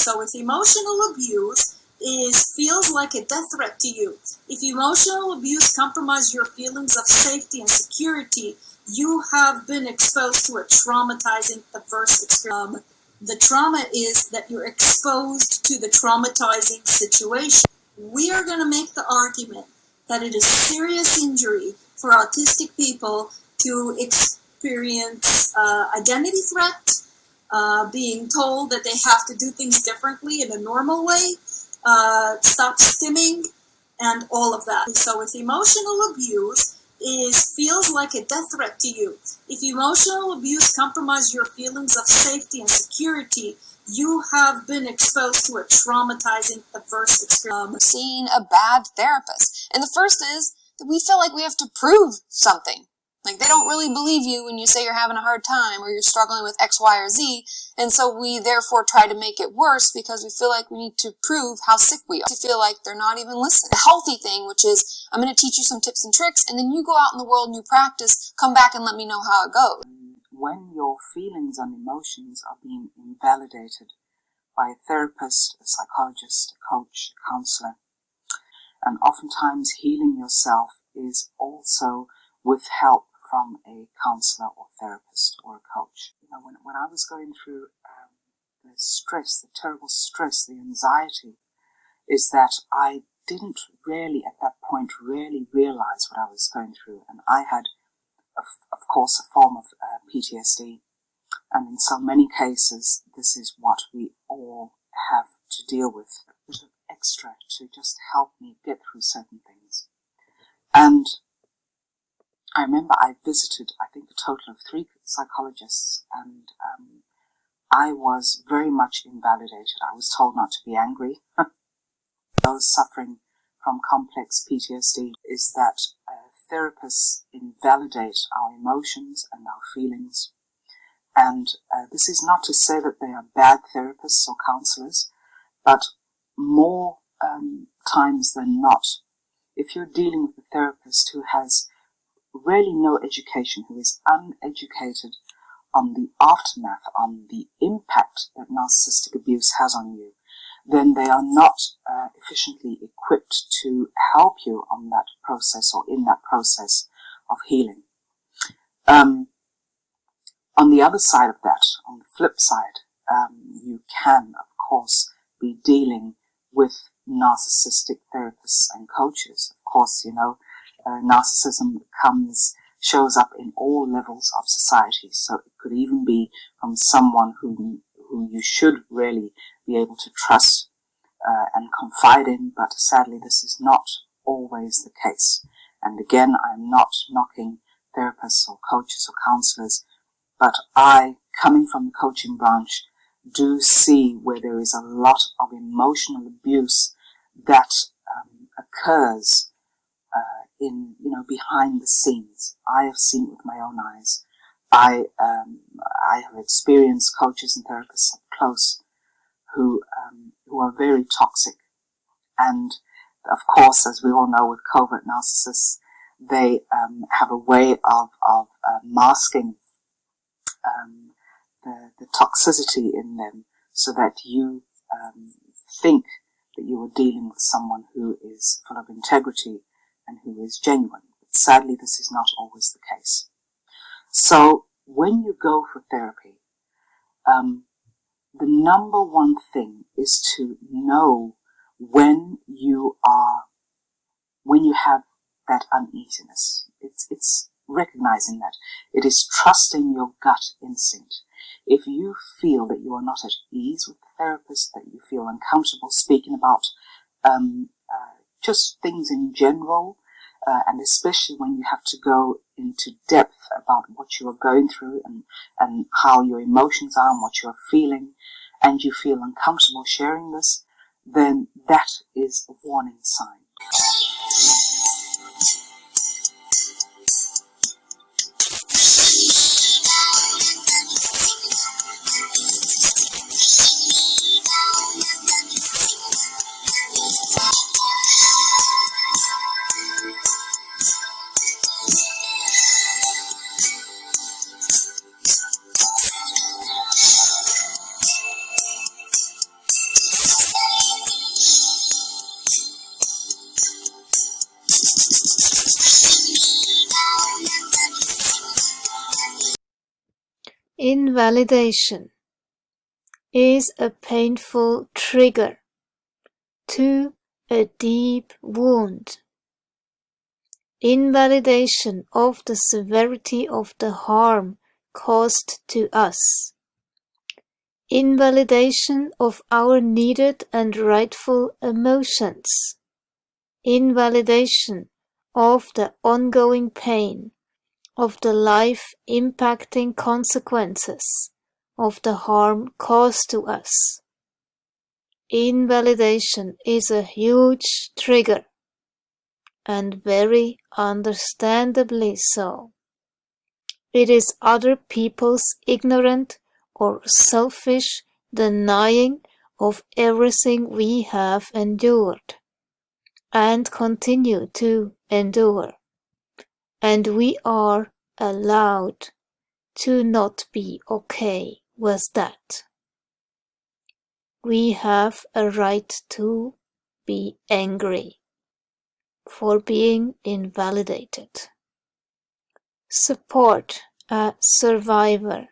So if emotional abuse feels like a death threat to you, if emotional abuse compromises your feelings of safety and security, you have been exposed to a traumatizing adverse experience. The trauma is that you're exposed to the traumatizing situation. We are going to make the argument that it is serious injury for autistic people to experience identity threat, being told that they have to do things differently in a normal way, stop stimming, and all of that. So if emotional abuse feels like a death threat to you, if emotional abuse compromises your feelings of safety and security, you have been exposed to a traumatizing adverse experience. Seeing a bad therapist. And the first is that we feel like we have to prove something. Like they don't really believe you when you say you're having a hard time or you're struggling with X, Y, or Z. And so we therefore try to make it worse because we feel like we need to prove how sick we are. To feel like they're not even listening. A healthy thing, which is I'm going to teach you some tips and tricks, and then you go out in the world and you practice, come back and let me know how it goes. When your feelings and emotions are being invalidated by a therapist, a psychologist, a coach, a counselor, and oftentimes healing yourself is also with help from a counselor or therapist or a coach. You know, when I was going through the stress, the terrible stress, the anxiety, is that I didn't really at that point really realize what I was going through. And I had, of course, a form of PTSD. And in so many cases, this is what we all have to deal with. A bit of extra to just help me get through certain things. And I remember I visited, I think, a total of 3 psychologists, and I was very much invalidated. I was told not to be angry. Those suffering from complex PTSD is that therapists invalidate our emotions and our feelings. And this is not to say that they are bad therapists or counselors, but more times than not, if you're dealing with a therapist who has really no education, who is uneducated on the aftermath, on the impact that narcissistic abuse has on you, then they are not efficiently equipped to help you on that process or in that process of healing. On the other side of that, on the flip side, you can, of course, be dealing with narcissistic therapists and coaches. Of course, you know, narcissism shows up in all levels of society. So it could even be from someone who you should really be able to trust and confide in, but sadly this is not always the case. And again, I'm not knocking therapists or coaches or counselors, but I, coming from the coaching branch, do see where there is a lot of emotional abuse that occurs behind the scenes. I have seen it with my own eyes. I have experienced coaches and therapists up close who are very toxic. And of course, as we all know, with covert narcissists, they have a way of masking the toxicity in them so that you think that you are dealing with someone who is full of integrity and who is genuine. But sadly, this is not always the case. So when you go for therapy, the number one thing is to know when you have that uneasiness. It's recognizing that. It is trusting your gut instinct. If you feel that you are not at ease with the therapist, that you feel uncomfortable speaking about just things in general, and especially when you have to go into depth about what you are going through and how your emotions are and what you are feeling, and you feel uncomfortable sharing this, then that is a warning sign. Invalidation is a painful trigger to a deep wound. Invalidation of the severity of the harm caused to us. Invalidation of our needed and rightful emotions. Invalidation of the ongoing pain, of the life-impacting consequences of the harm caused to us. Invalidation is a huge trigger, and very understandably so. It is other people's ignorant or selfish denying of everything we have endured and continue to endure, and we are allowed to not be okay with that. We have a right to be angry for being invalidated. Support a survivor.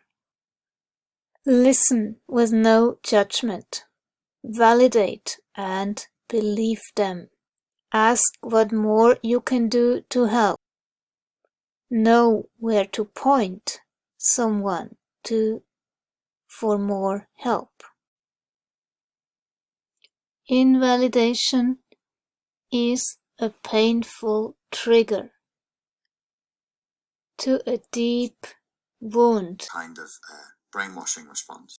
Listen with no judgment. Validate and believe them. Ask what more you can do to help. Know where to point someone to for more help. Invalidation is a painful trigger to a deep wound. Kind of brainwashing response.